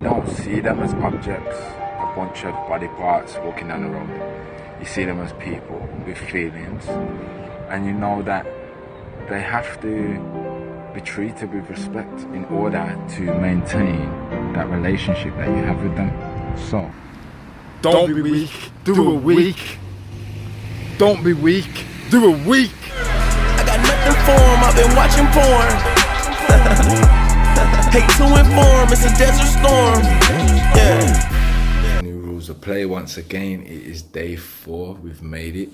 don't see them as objects, a bunch of body parts walking down the road. You see them as people with feelings, and you know that they have to be treated with respect in order to maintain that relationship that you have with them. So, don't be weak, do it weak. Don't be weak, do it weak. I got nothing for him, I've been watching porn. Hate to inform, it's a desert storm. Yeah. New rules of play once again. It is day 4. We've made it.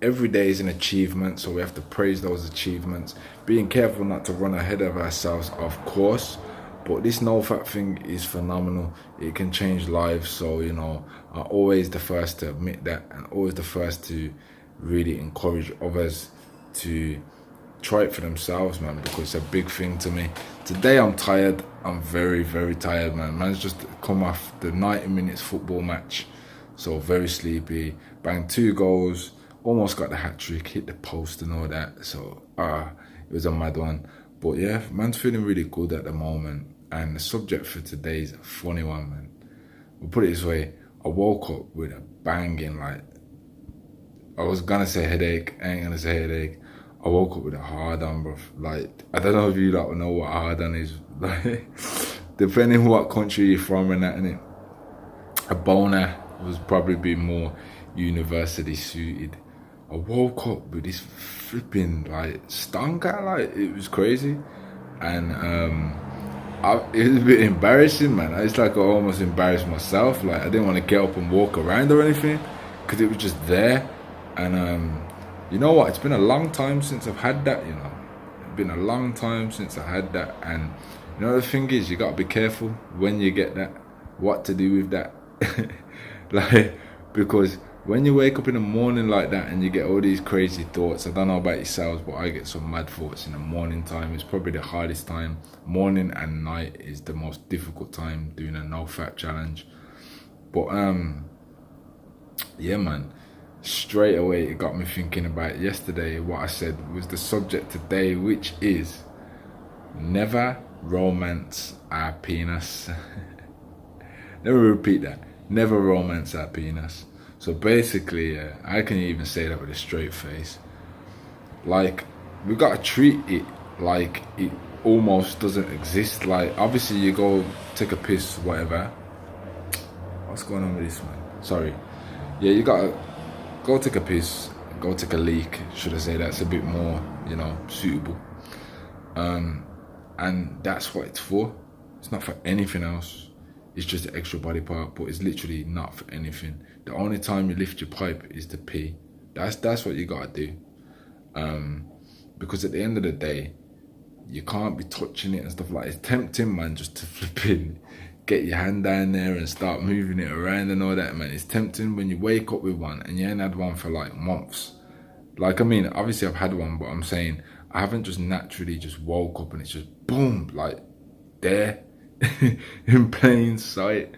Every day is an achievement, so we have to praise those achievements. Being careful not to run ahead of ourselves, of course. But this NoFap thing is phenomenal. It can change lives. So, you know, I'm always the first to admit that, and always the first to really encourage others to try it for themselves, man, because it's a big thing to me. Today I'm tired. I'm very, very tired, man. Man's just come off the 90 minutes football match, so very sleepy. Banged 2 goals, almost got the hat-trick, hit the post and all that. So it was a mad one. But yeah, man's feeling really good at the moment. And the subject for today is a funny one, man. We'll put it this way. I woke up with a banging, like, I was gonna say headache, I ain't gonna say headache. I woke up with a hard on, bro. Like, I don't know if you like know what a hard on is. Like, depending what country you're from and that, innit? A boner would probably be more universally suited. I woke up with this flipping, like, stonker, like, it was crazy. And it was a bit embarrassing, man. It's like I almost embarrassed myself. Like, I didn't want to get up and walk around or anything, because it was just there. And you know what? It's been a long time since I've had that, you know. It's been a long time since I had that. And you know, the thing is, you got to be careful when you get that, what to do with that. Like, because when you wake up in the morning like that and you get all these crazy thoughts, I don't know about yourselves, but I get some mad thoughts in the morning time. It's probably the hardest time. Morning and night is the most difficult time doing a NoFap challenge. But yeah, man. Straight away it got me thinking about yesterday. What I said was the subject today, which is never romance our penis. Let me repeat that. Never romance our penis. So basically, I can even say that with a straight face. Like, we gotta treat it like it almost doesn't exist. Like, obviously you go take a piss, whatever. What's going on with this, man? Sorry. Yeah, you gotta go take a piss, go take a leak, should I say. That's a bit more, you know, suitable. And that's what it's for. It's not for anything else. It's just an extra body part, but it's literally not for anything. The only time you lift your pipe is to pee. That's what you gotta do. Because at the end of the day, you can't be touching it and stuff like that. It's tempting, man, just to flip in, get your hand down there and start moving it around and all that, man. It's tempting when you wake up with one and you ain't had one for like months. Like, I mean, obviously I've had one, but I'm saying I haven't just naturally just woke up and it's just boom, like there in plain sight.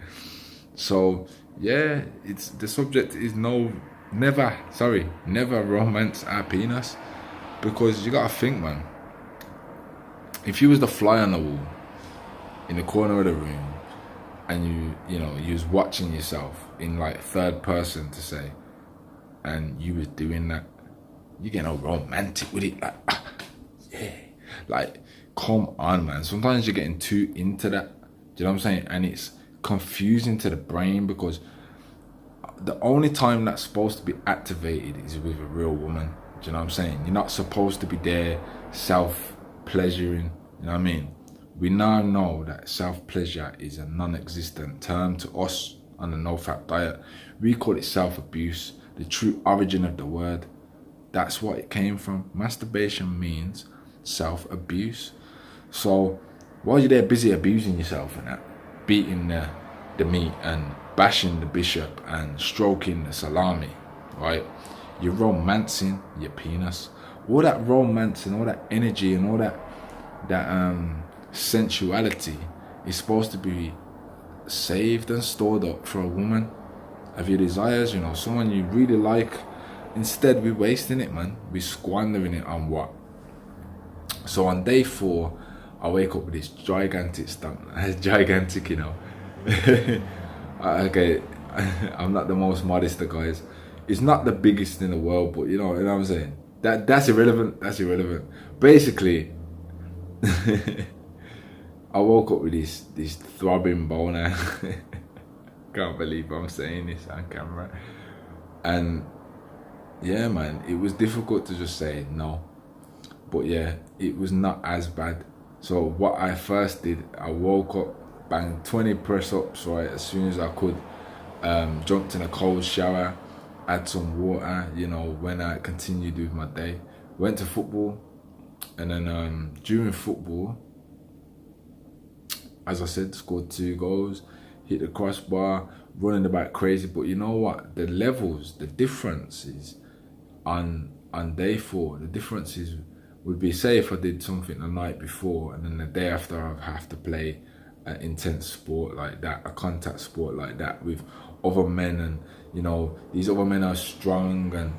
So yeah, it's the subject is never romance our penis, because you gotta think, man. If you was the fly on the wall in the corner of the room, and you know, you was watching yourself in like third person to say, and you was doing that, you get all romantic with it, like, yeah, like, come on, man. Sometimes you're getting too into that, do you know what I'm saying? And it's confusing to the brain, because the only time that's supposed to be activated is with a real woman, do you know what I'm saying? You're not supposed to be there self-pleasuring, you know what I mean? We now know that self-pleasure is a non-existent term to us on the NoFap diet. We call it self-abuse, the true origin of the word. That's what it came from. Masturbation means self-abuse. So while you're there busy abusing yourself and that, beating the meat and bashing the bishop and stroking the salami, right? You're romancing your penis. All that romance and all that energy and all that sensuality is supposed to be saved and stored up for a woman of your desires, you know, someone you really like. Instead, we're wasting it, man. We're squandering it on what? So on day 4, I wake up with this gigantic stomach, gigantic, you know, Okay, I'm not the most modest of guys. It's not the biggest in the world, but you know what I'm saying? That's irrelevant. That's irrelevant. Basically, I woke up with this throbbing boner. Can't believe I'm saying this on camera. And yeah, man, it was difficult to just say no. But yeah, it was not as bad. So what I first did, I woke up, banged 20 press-ups right as soon as I could, jumped in a cold shower, had some water, you know, when I continued with my day. Went to football, and then during football, as I said, scored 2 goals, hit the crossbar, running about crazy. But you know what? The levels, the differences on day 4, the differences would be, say if I did something the night before and then the day after I have to play an intense sport like that, a contact sport like that with other men, and you know, these other men are strong, and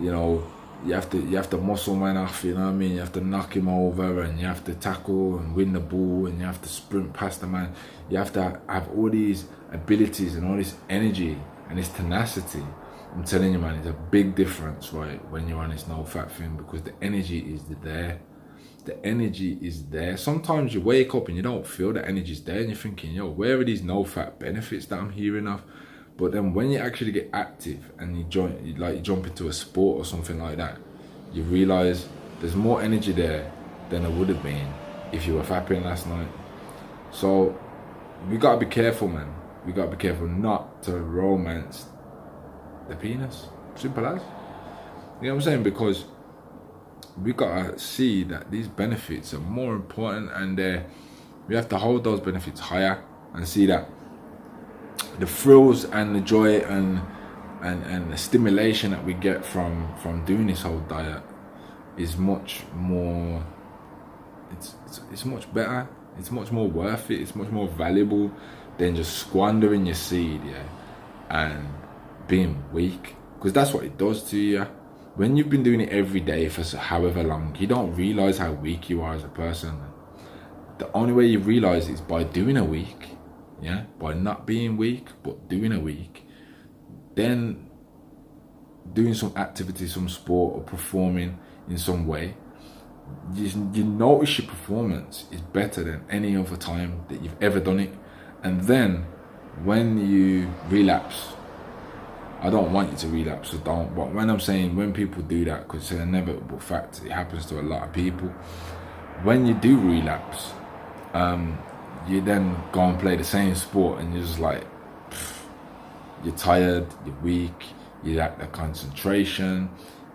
you know, you have to muscle man off, you know what I mean? You have to knock him over, and you have to tackle and win the ball, and you have to sprint past the man. You have to have all these abilities and all this energy and this tenacity. I'm telling you, man, it's a big difference, right, when you're on this NoFap thing, because the energy is there. The energy is there. Sometimes you wake up and you don't feel the energy's there, and you're thinking, yo, where are these NoFap benefits that I'm hearing of? But then when you actually get active and you jump into a sport or something like that, you realize there's more energy there than there would have been if you were fapping last night. So we gotta be careful, man. We gotta be careful not to romance the penis. Simple as. You know what I'm saying? Because we gotta see that these benefits are more important, and we have to hold those benefits higher and see that the thrills and the joy and the stimulation that we get from doing this whole diet is much more, it's much better, it's much more worth it, it's much more valuable than just squandering your seed, yeah, and being weak, because that's what it does to you. When you've been doing it every day for however long, you don't realize how weak you are as a person. The only way you realize is by doing a week, yeah, by not being weak, but doing a week, then doing some activity, some sport, or performing in some way. You notice your performance is better than any other time that you've ever done it. And then when you relapse, I don't want you to relapse, so don't. But when I'm saying when people do that, because it's an inevitable fact, it happens to a lot of people. When you do relapse, you then go and play the same sport, and you're just like, you're tired, you're weak, you lack the concentration,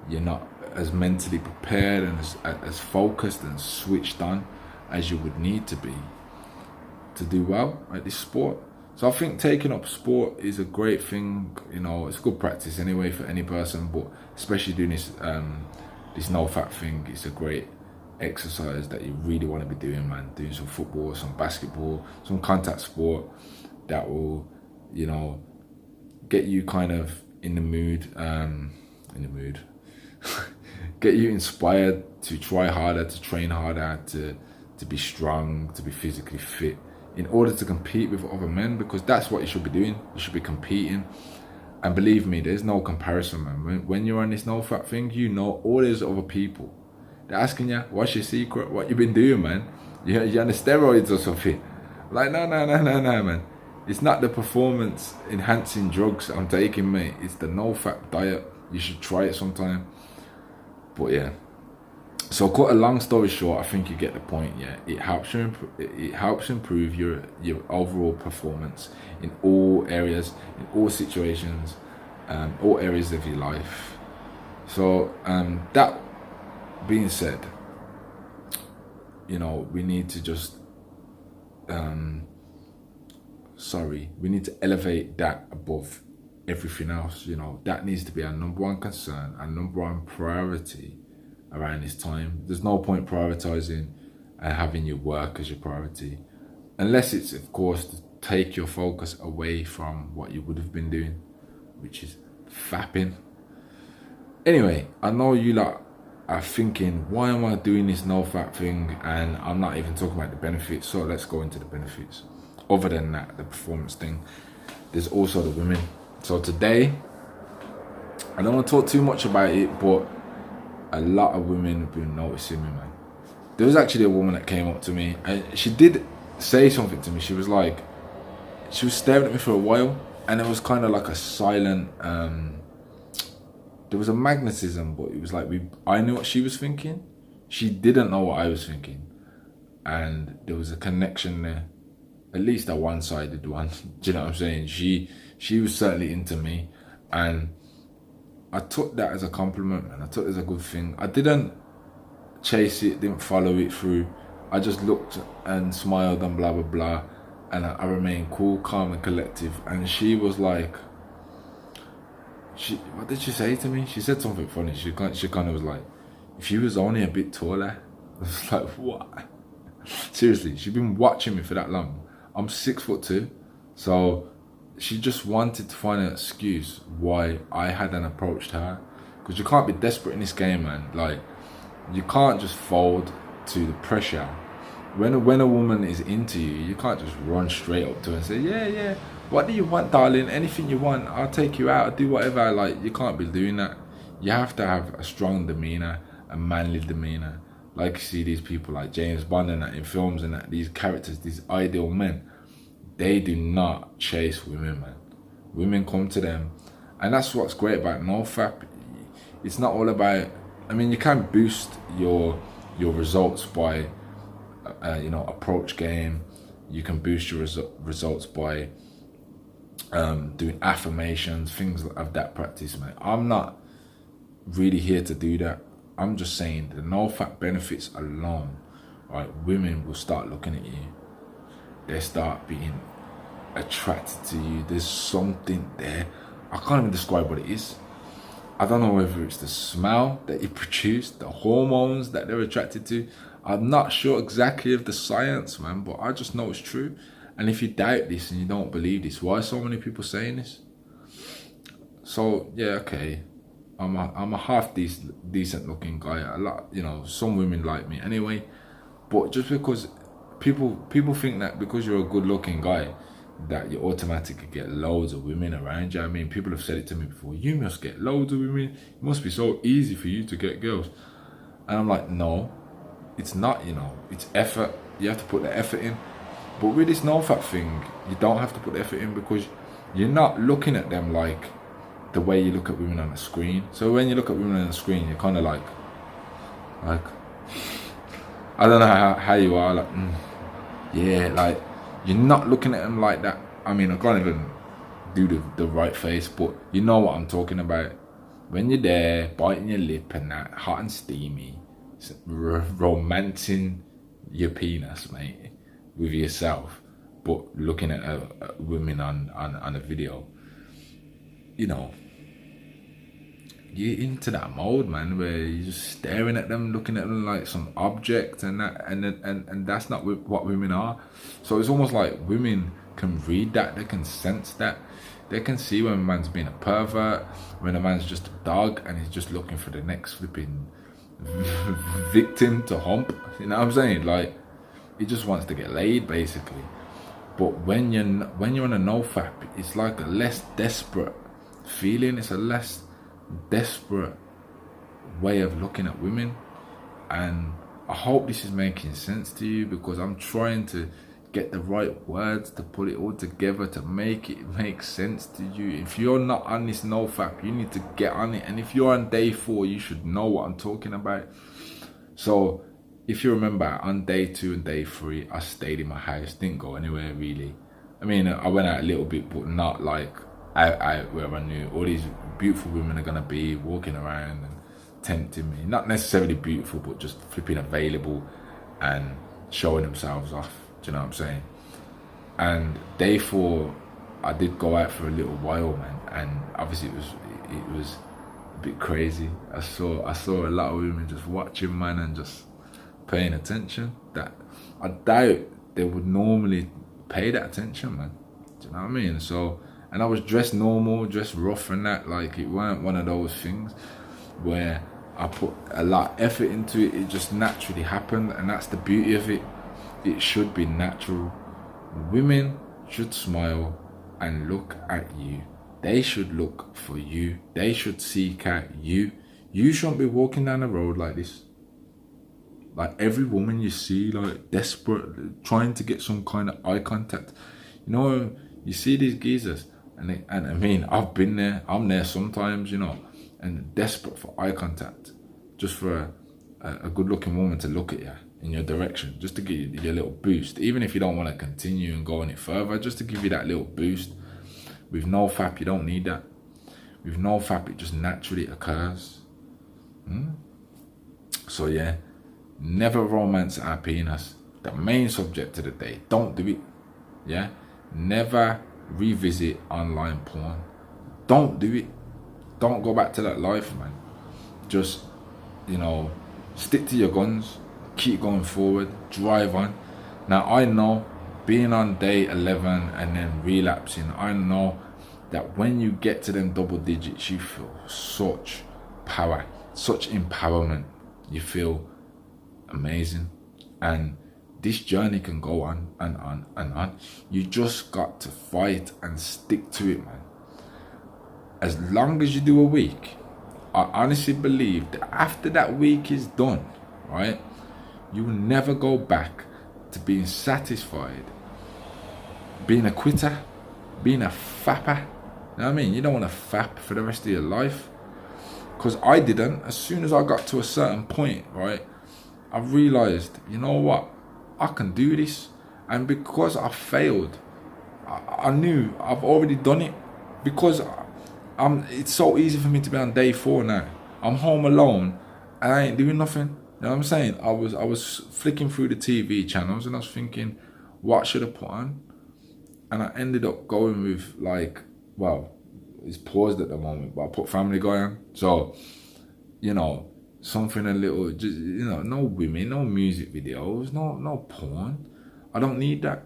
you're not as mentally prepared and as focused and switched on as you would need to be to do well at this sport. So I think taking up sport is a great thing, you know, it's good practice anyway for any person, but especially doing this NoFap thing, it's a great exercise that you really want to be doing, man. Doing some football, some basketball, some contact sport that will, you know, get you kind of in the mood, get you inspired to try harder, to train harder, to be strong, to be physically fit, in order to compete with other men, because that's what you should be doing. You should be competing. And believe me, there's no comparison, man. When you're on this NoFap thing, you know all these other people, they're asking you, what's your secret? What you been doing, man? You on the steroids or something? Like, no, man. It's not the performance enhancing drugs I'm taking, mate. It's the NoFap diet. You should try it sometime. But yeah. So cut a long story short, I think you get the point. Yeah, it helps improve your overall performance in all areas, in all situations, all areas of your life. So that being said, you know, we need to just we need to elevate that above everything else. You know, that needs to be our number one concern, our number one priority around this time. There's no point prioritizing and having your work as your priority, unless it's, of course, to take your focus away from what you would have been doing, which is fapping. Anyway, I know you lot are thinking, why am I doing this NoFap thing and I'm not even talking about the benefits? So let's go into the benefits. other than that, the performance thing, there's also the women. So today, I don't want to talk too much about it, but a lot of women have been noticing me, man. There was actually a woman that came up to me, and she did say something to me. She was like, she was staring at me for a while, and it was kind of like a silent, there was a magnetism, but it was like I knew what she was thinking. She didn't know what I was thinking. And there was a connection there, at least a one-sided one. Do you know what I'm saying? She was certainly into me, and I took that as a compliment, and I took it as a good thing. I didn't chase it, didn't follow it through. I just looked and smiled and blah, blah, blah. And I remained cool, calm and collective. And she was like, what did she say to me? She said something funny. She kind of was like, if you was only a bit taller. I was like, what? Seriously, she's been watching me for that long. I'm 6'2", so she just wanted to find an excuse why I hadn't approached her. Because you can't be desperate in this game, man. Like, you can't just fold to the pressure. When a woman is into you, you can't just run straight up to her and say, yeah, what do you want, darling? Anything you want, I'll take you out, I'll do whatever I like. You can't be doing that. You have to have a strong demeanor, a manly demeanor. Like you see these people like James Bond and that in films and that, these characters, these ideal men, they do not chase women, man. Women come to them. And that's what's great about NoFap. It's not all about, I mean, you can boost your results by, approach game. You can boost your results by doing affirmations, things of that practice, man. I'm not really here to do that. I'm just saying the NoFap benefits alone, right? Women will start looking at you. They start being attracted to you. There's something there. I can't even describe what it is. I don't know whether it's the smell that you produce, the hormones that they're attracted to. I'm not sure exactly of the science, man, but I just know it's true. And if you doubt this and you don't believe this, why are so many people saying this? So yeah, okay, I'm a half decent looking guy. A lot, some women like me anyway. But just because people think that because you're a good looking guy, that you automatically get loads of women around you. I mean, people have said it to me before. You must get loads of women. It must be so easy for you to get girls. And I'm like, no, it's not. It's effort. You have to put the effort in. But with this NoFap thing, you don't have to put the effort in because you're not looking at them like the way you look at women on the screen. So when you look at women on the screen, you're kind of like I don't know how you are, like, yeah, like, you're not looking at them like that. I mean, I can't even do the right face, but you know what I'm talking about. When you're there, biting your lip and that, hot and steamy, romancing your penis, mate, with yourself, but looking at women on a video, you're into that mode, man, where you're just staring at them, looking at them like some object, and that's not what women are. So it's almost like women can read that, they can sense that, they can see when a man's being a pervert, when a man's just a dog and he's just looking for the next flipping victim to hump. You know what I'm saying? Like, he just wants to get laid, basically. But when you're on a NoFap, it's like a less desperate feeling. It's a less desperate way of looking at women, and I hope this is making sense to you, because I'm trying to get the right words to put it all together to make it make sense to you. If you're not on this NoFap, you need to get on it, and if you're on day 4, you should know what I'm talking about. So if you remember, on day 2 and day 3, I stayed in my house, didn't go anywhere really. I mean, I went out a little bit, but not like out where I knew all these beautiful women are gonna be walking around and tempting me. Not necessarily beautiful, but just flipping available and showing themselves off. Do you know what I'm saying? And day 4, I did go out for a little while, man, and obviously it was a bit crazy. I saw a lot of women just watching, man, and just paying attention that I doubt they would normally pay that attention, man. Do you know what I mean? So, and I was dressed normal, dressed rough and that, like it weren't one of those things where I put a lot of effort into it. It just naturally happened, and that's the beauty of it. It should be natural. Women should smile and look at you. They should look for you. They should seek out you. You shouldn't be walking down the road like this. Like every woman you see, like desperate, trying to get some kind of eye contact. You know, you see these geezers, and I mean, I've been there. I'm there sometimes, you know, and desperate for eye contact, just for a good-looking woman to look at you in your direction, just to give you your little boost. Even if you don't want to continue and go on it further, just to give you that little boost. With NoFap, you don't need that. With NoFap, it just naturally occurs. So yeah, never romance our penis. The main subject of the day. Don't do it. Yeah, never revisit online porn. Don't do it. Don't go back to that life, man. Just, you know, stick to your guns. Keep going forward. Drive on. Now, I know, being on day 11 and then relapsing, I know that when you get to them double digits, you feel such power, such empowerment. You feel amazing. And this journey can go on and on and on. You just got to fight and stick to it, man. As long as you do a week, I honestly believe that after that week is done, right, you will never go back to being satisfied, being a quitter, being a fapper. You know what I mean? You don't want to fap for the rest of your life. Because I didn't. As soon as I got to a certain point, right, I realized, you know what, I can do this. And because I failed, I knew I've already done it. Because it's so easy for me to be on day 4 now. I'm home alone and I ain't doing nothing. You know what I'm saying? I was flicking through the TV channels and I was thinking, what should I put on? And I ended up going with, like, well, it's paused at the moment, but I put Family Guy on. So, you know, something a little, just, you know, no women, no music videos, no porn. I don't need that.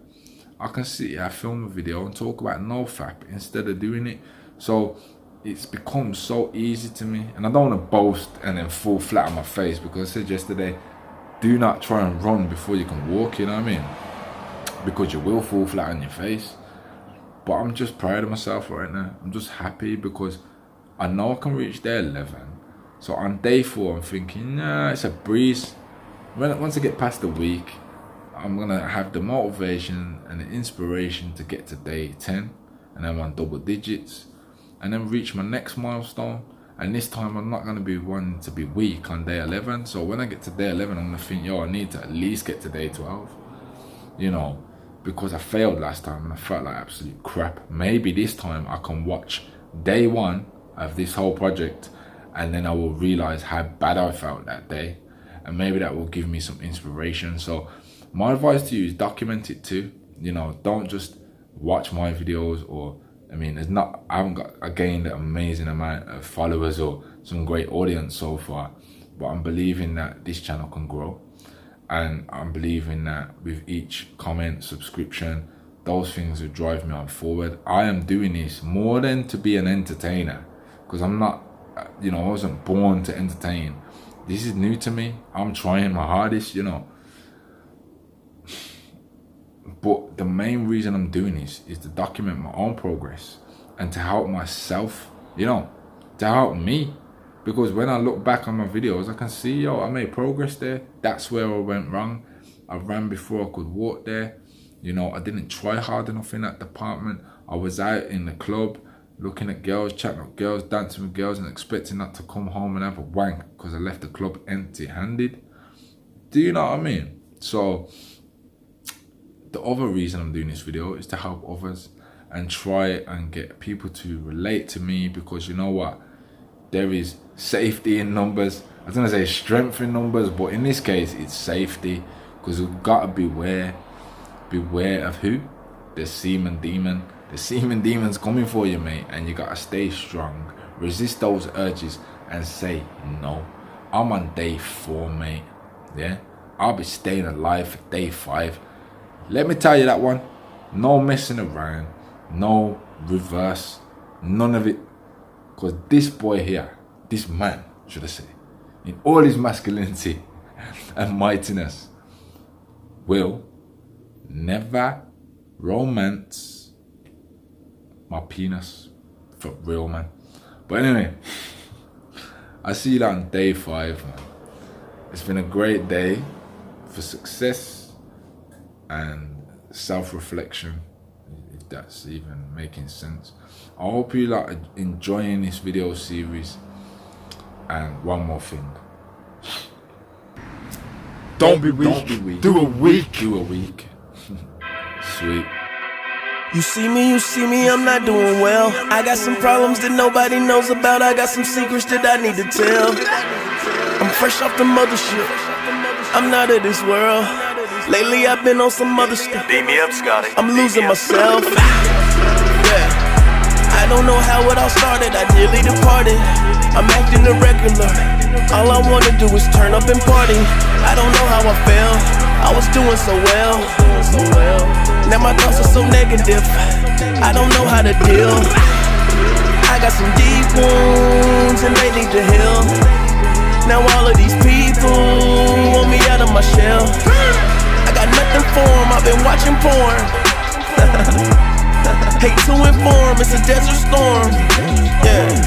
I can sit here, film a video and talk about NoFap instead of doing it. So it's become so easy to me. And I don't want to boast and then fall flat on my face, because I said yesterday, do not try and run before you can walk, you know what I mean? Because you will fall flat on your face. But I'm just proud of myself right now. I'm just happy because I know I can reach day 11. So on day 4, I'm thinking, nah, it's a breeze. Once I get past the week, I'm going to have the motivation and the inspiration to get to day 10. And I'm on double digits. And then reach my next milestone. And this time I'm not going to be one to be weak on day 11. So when I get to day 11, I'm going to think, yo, I need to at least get to day 12. You know, because I failed last time and I felt like absolute crap. Maybe this time I can watch day 1 of this whole project and then I will realize how bad I felt that day. And maybe that will give me some inspiration. So my advice to you is document it too. You know, don't just watch my videos, or, I mean, I haven't gained an amazing amount of followers or some great audience so far, but I'm believing that this channel can grow. And I'm believing that with each comment, subscription, those things will drive me on forward. I am doing this more than to be an entertainer, because I'm not, you know, I wasn't born to entertain. This is new to me. I'm trying my hardest, you know. But the main reason I'm doing this is to document my own progress and to help myself, you know, to help me. Because when I look back on my videos, I can see, yo, I made progress there. That's where I went wrong. I ran before I could walk there. You know, I didn't try hard enough in that department. I was out in the club, looking at girls, chatting up girls, dancing with girls, and expecting not to come home and have a wank because I left the club empty-handed. Do you know what I mean? So the other reason I'm doing this video is to help others and try and get people to relate to me, because you know what? There is safety in numbers. I was going to say strength in numbers, but in this case, it's safety, because we've got to beware. Beware of who? The Seamen Demon. The Seamen Demon's coming for you, mate, and you got to stay strong. Resist those urges and say no. I'm on day 4, mate. Yeah? I'll be staying alive for day 5. Let me tell you that one. No messing around. No reverse. None of it. Because this boy here, this man, should I say, in all his masculinity and mightiness, will never, romance my penis. For real, man. But anyway, I see you on day 5, man. It's been a great day for success and self-reflection, if that's even making sense. I hope you like enjoying this video series. And one more thing, Don't be weak. Do a week. Sweet. You see me, I'm not doing well. I got some problems that nobody knows about. I got some secrets that I need to tell. I'm fresh off the mothership. I'm not of this world. Lately I've been on some other stuff. Beat me up, Scotty. I'm losing myself. Yeah. I don't know how it all started. I nearly departed. I'm acting irregular. All I wanna do is turn up and party. I don't know how I felt. I was doing so well. Now my thoughts are so negative. I don't know how to deal. I got some deep wounds and they need to heal. Now all of these people want me out of my shell. I got nothing for them, I've been watching porn. Hate to inform, it's a desert storm. Yeah.